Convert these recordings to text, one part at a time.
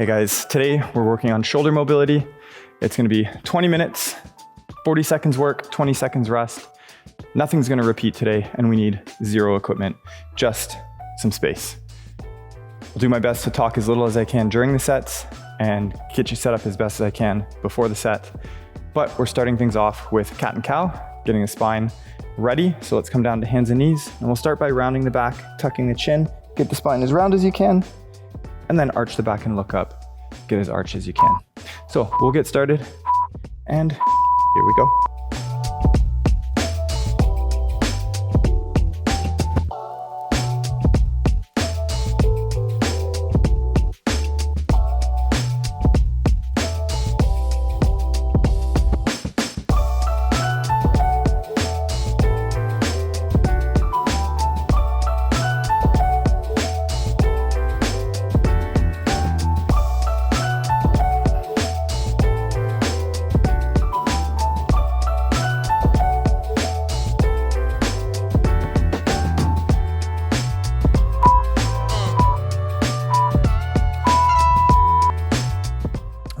Hey guys, today we're working on shoulder mobility. It's gonna be 20 minutes, 40 seconds work, 20 seconds rest. Nothing's gonna repeat today, and we need zero equipment, just some space. I'll do my best to talk as little as I can during the sets and get you set up as best as I can before the set. But we're starting things off with cat and cow, getting the spine ready. So let's come down to hands and knees, and we'll start by rounding the back, tucking the chin, get the spine as round as you can, and then arch the back and look up. Get as arched as you can. So we'll get started, and here we go.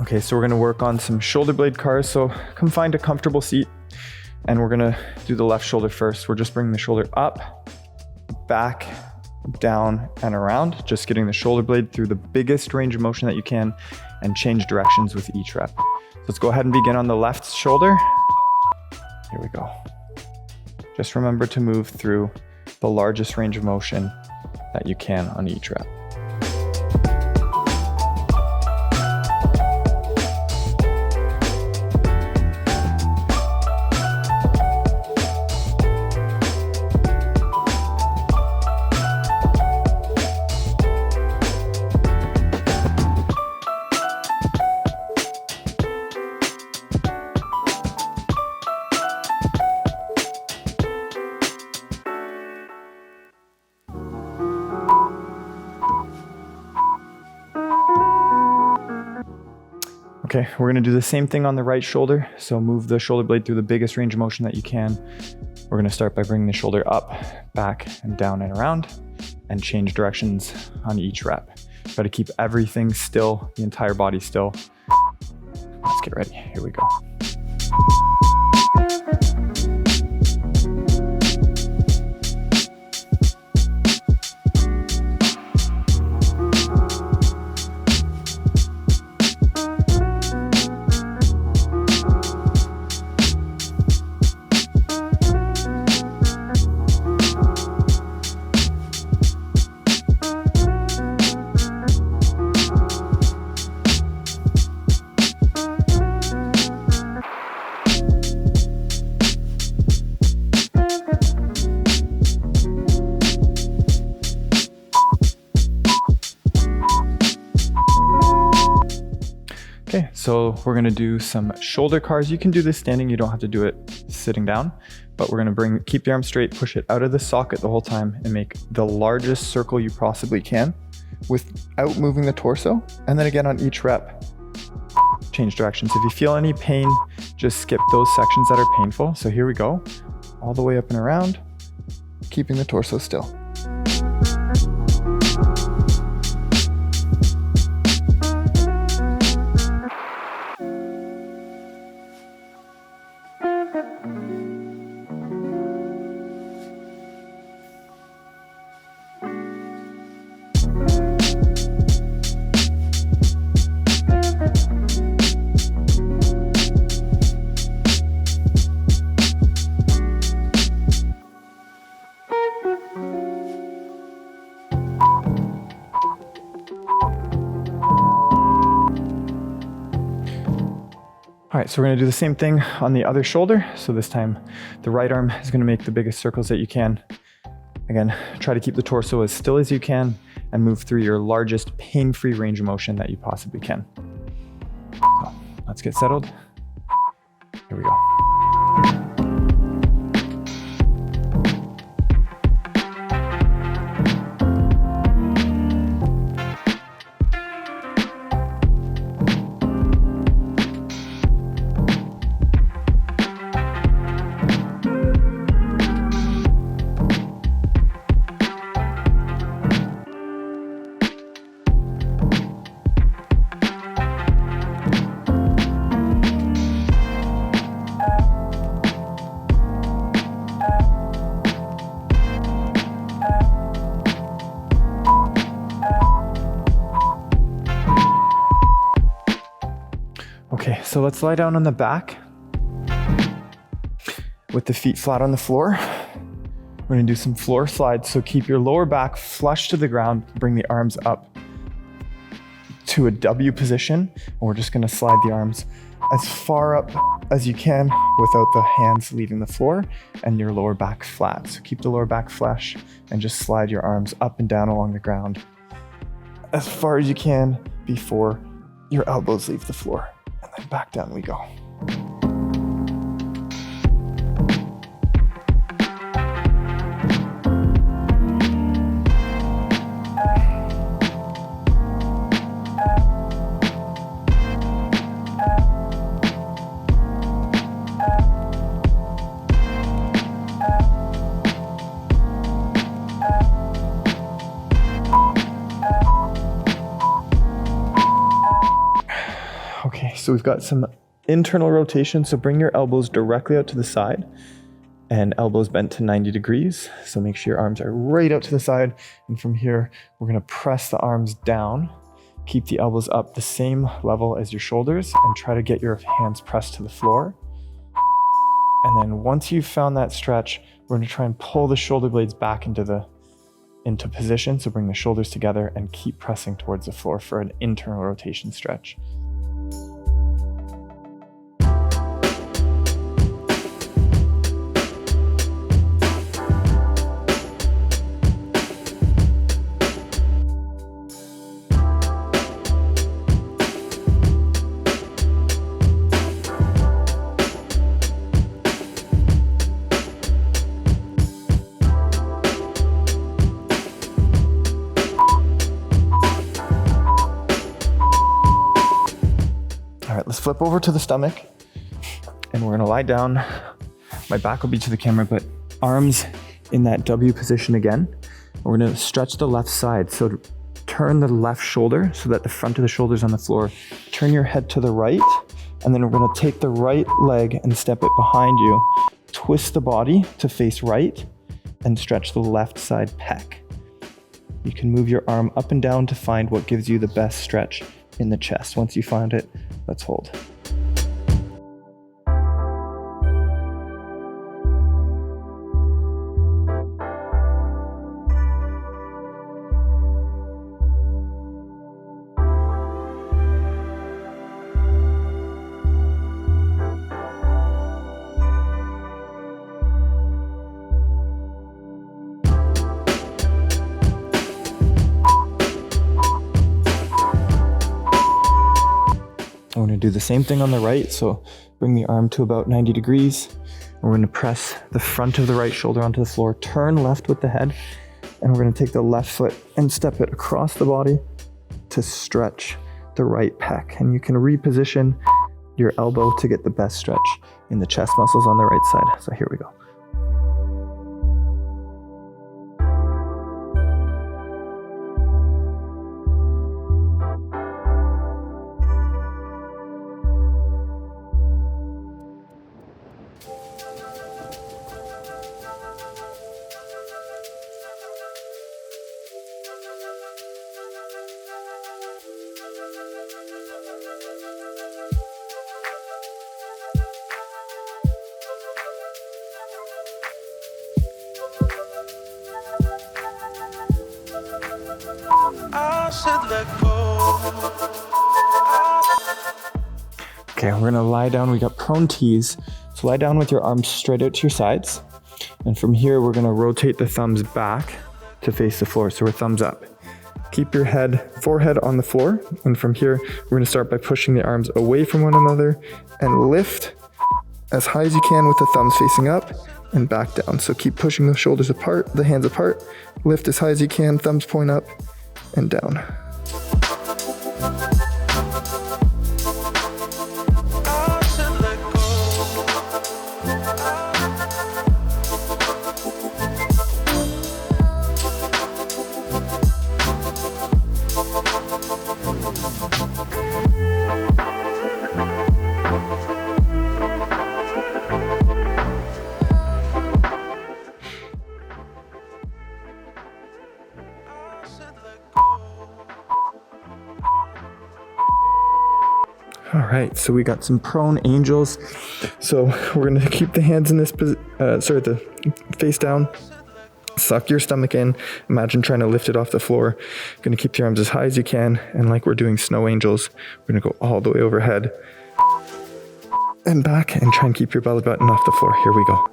Okay, so we're gonna work on some shoulder blade cars. So come find a comfortable seat, and we're gonna do the left shoulder first. We're just bringing the shoulder up, back, down, and around. Just getting the shoulder blade through the biggest range of motion that you can and change directions with each rep. So let's go ahead and begin on the left shoulder. Here we go. Just remember to move through the largest range of motion that you can on each rep. Okay, we're gonna do the same thing on the right shoulder. So move the shoulder blade through the biggest range of motion that you can. We're gonna start by bringing the shoulder up, back, and down and around, and change directions on each rep. Try to keep everything still, the entire body still. Let's get ready, here we go. Okay, so we're gonna do some shoulder cars. You can do this standing, you don't have to do it sitting down, but we're gonna keep the arm straight, push it out of the socket the whole time, and make the largest circle you possibly can without moving the torso. And then again on each rep, change directions. If you feel any pain, just skip those sections that are painful. So here we go, all the way up and around, keeping the torso still. All right, so we're gonna do the same thing on the other shoulder. So this time, the right arm is gonna make the biggest circles that you can. Again, try to keep the torso as still as you can and move through your largest pain-free range of motion that you possibly can. So let's get settled. Here we go. Okay, so let's lie down on the back with the feet flat on the floor. We're gonna do some floor slides, so keep your lower back flush to the ground, bring the arms up to a W position, and we're just gonna slide the arms as far up as you can without the hands leaving the floor and your lower back flat. So keep the lower back flush and just slide your arms up and down along the ground as far as you can before your elbows leave the floor. And then back down we go. Okay, so we've got some internal rotation. So bring your elbows directly out to the side and elbows bent to 90 degrees. So make sure your arms are right out to the side. And from here, we're gonna press the arms down. Keep the elbows up the same level as your shoulders and try to get your hands pressed to the floor. And then once you've found that stretch, we're gonna try and pull the shoulder blades back into position. So bring the shoulders together and keep pressing towards the floor for an internal rotation stretch. All right, let's flip over to the stomach and we're gonna lie down. My back will be to the camera, but arms in that W position again. We're gonna stretch the left side. So turn the left shoulder so that the front of the shoulder is on the floor. Turn your head to the right, and then we're gonna take the right leg and step it behind you. Twist the body to face right and stretch the left side pec. You can move your arm up and down to find what gives you the best stretch in the chest. Once you find it, let's hold. We're gonna do the same thing on the right. So bring the arm to about 90 degrees. We're gonna press the front of the right shoulder onto the floor, turn left with the head, and we're gonna take the left foot and step it across the body to stretch the right pec. And you can reposition your elbow to get the best stretch in the chest muscles on the right side. So here we go. Okay, we're gonna lie down. We got prone tees. So lie down with your arms straight out to your sides. And from here, we're gonna rotate the thumbs back to face the floor. So we're thumbs up. Keep your forehead on the floor. And from here, we're gonna start by pushing the arms away from one another and lift as high as you can with the thumbs facing up and back down. So keep pushing the shoulders apart, the hands apart. Lift as high as you can, thumbs point up and down. All right, so we got some prone angels. So we're gonna keep the hands in this, the face down. Suck your stomach in. Imagine trying to lift it off the floor. Gonna keep your arms as high as you can. And like we're doing snow angels, we're gonna go all the way overhead and back and try and keep your belly button off the floor. Here we go.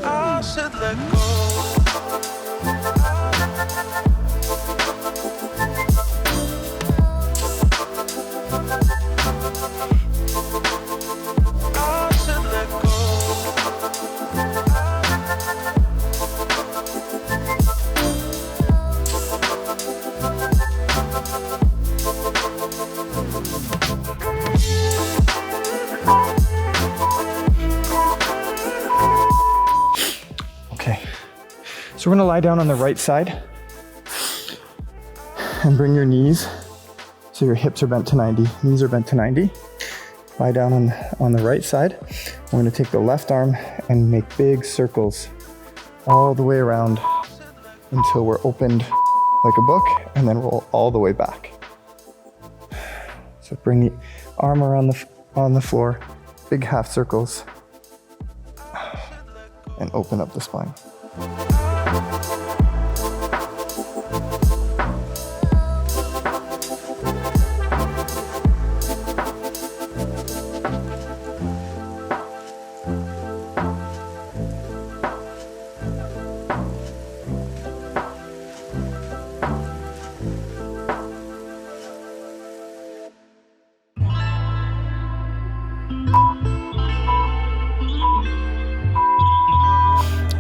I should let go. Okay, so we're gonna lie down on the right side and bring your knees so your hips are bent to 90, knees are bent to 90. Lie down on the right side. We're gonna take the left arm and make big circles all the way around until we're opened like a book, and then roll all the way back. So bring the arm around on the floor, big half circles, and open up the spine.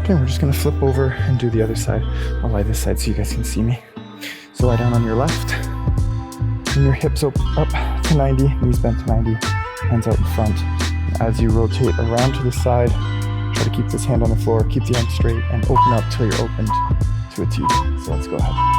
Okay, we're just gonna flip over and do the other side. I'll lie this side so you guys can see me. So lie down on your left, and your hips up to 90, knees bent to 90, hands out in front. As you rotate around to the side, try to keep this hand on the floor, keep the arm straight, and open up till you're opened to a T. So let's go ahead.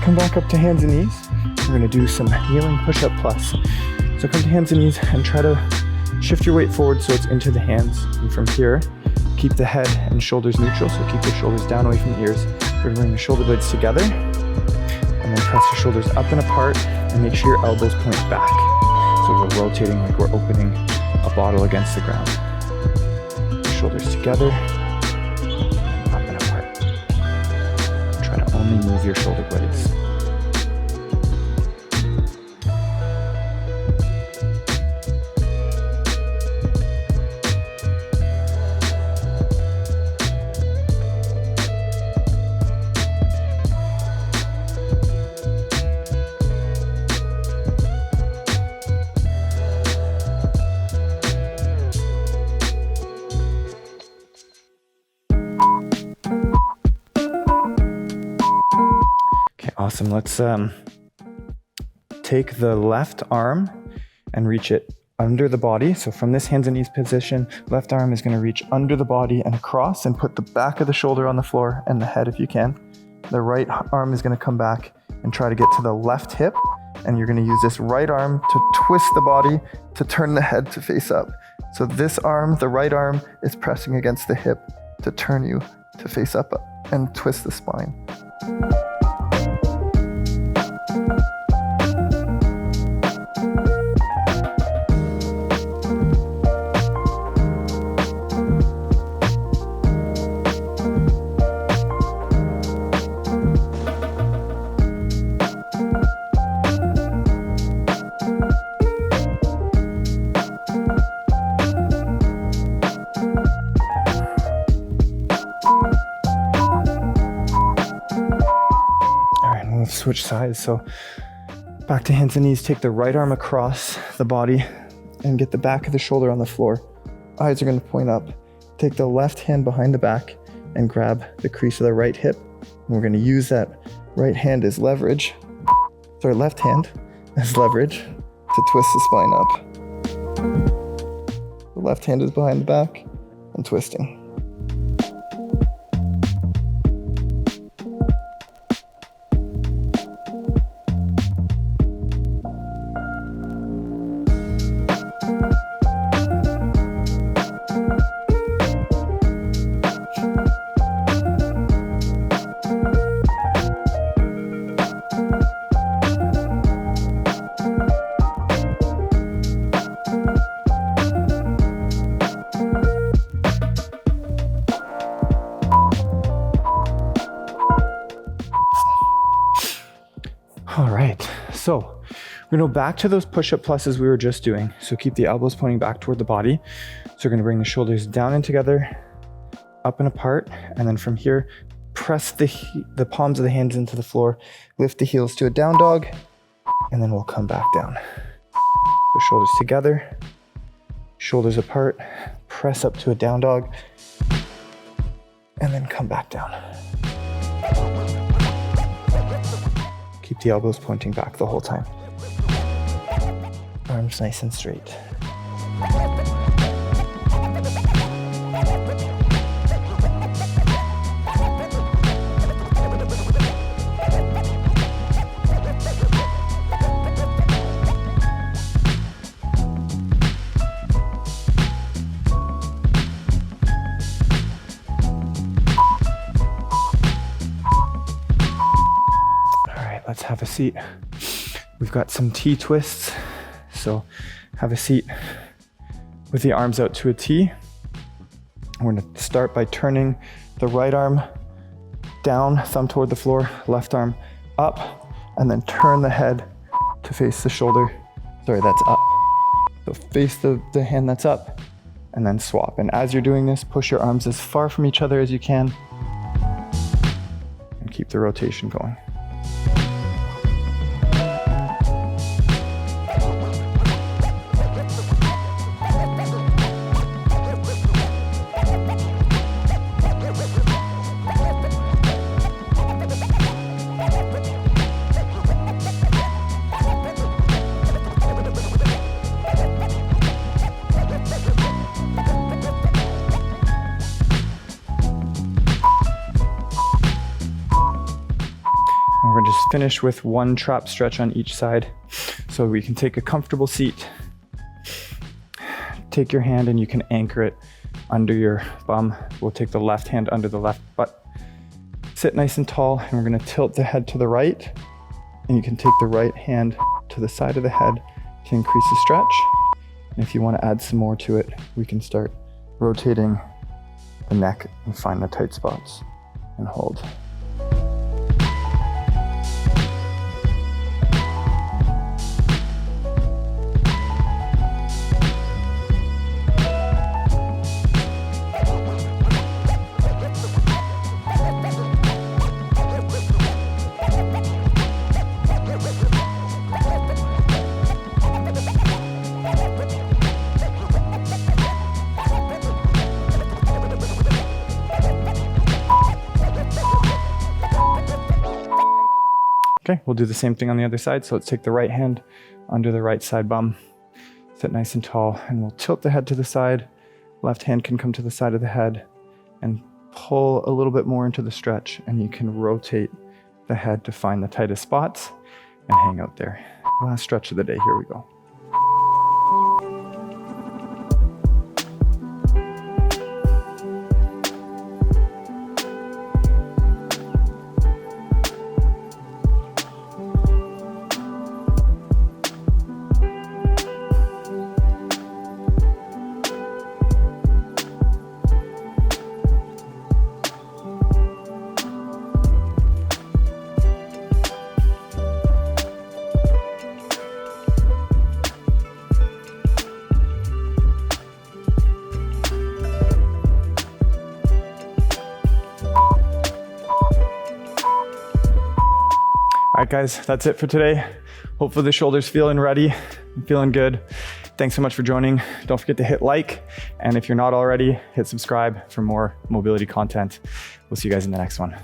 Come back up to hands and knees. We're gonna do some kneeling push-up plus. So come to hands and knees and try to shift your weight forward so it's into the hands. And from here, keep the head and shoulders neutral. So keep your shoulders down away from the ears. We're gonna bring the shoulder blades together and then press your shoulders up and apart and make sure your elbows point back. So we're rotating like we're opening a bottle against the ground. Shoulders together, up and apart. Try to only move your shoulder blades. Awesome. Let's take the left arm and reach it under the body. So from this hands and knees position, left arm is going to reach under the body and across and put the back of the shoulder on the floor and the head if you can. The right arm is going to come back and try to get to the left hip. And you're going to use this right arm to twist the body to turn the head to face up. So this arm, the right arm, is pressing against the hip to turn you to face up and twist the spine. switch sides. So back to hands and knees, take the right arm across the body and get the back of the shoulder on the floor. Eyes are gonna point up. Take the left hand behind the back and grab the crease of the right hip. And we're gonna use that right hand as leverage, left hand as leverage to twist the spine up. The left hand is behind the back and twisting. All right, so we're gonna go back to those push-up pluses we were just doing. So keep the elbows pointing back toward the body. So we're gonna bring the shoulders down and together, up and apart, and then from here, press the palms of the hands into the floor, lift the heels to a down dog, and then we'll come back down. So shoulders together, shoulders apart, press up to a down dog, and then come back down. Keep the elbows pointing back the whole time. Arms nice and straight. Let's have a seat. We've got some T twists. So have a seat with the arms out to a T. We're gonna start by turning the right arm down, thumb toward the floor, left arm up, and then turn the head to face the shoulder. Sorry, that's up. So face the hand that's up and then swap. And as you're doing this, push your arms as far from each other as you can and keep the rotation going. We're gonna just finish with one trap stretch on each side. So we can take a comfortable seat, take your hand and you can anchor it under your bum. We'll take the left hand under the left butt. Sit nice and tall, and we're gonna tilt the head to the right, and you can take the right hand to the side of the head to increase the stretch. And if you wanna add some more to it, we can start rotating the neck and find the tight spots and hold. Okay, we'll do the same thing on the other side. So let's take the right hand under the right side bum, sit nice and tall, and we'll tilt the head to the side. Left hand can come to the side of the head and pull a little bit more into the stretch, and you can rotate the head to find the tightest spots and hang out there. Last stretch of the day, here we go. All right, guys, that's it for today. Hopefully the shoulder's feeling ready, feeling good. Thanks so much for joining. Don't forget to hit like. And if you're not already, hit subscribe for more mobility content. We'll see you guys in the next one.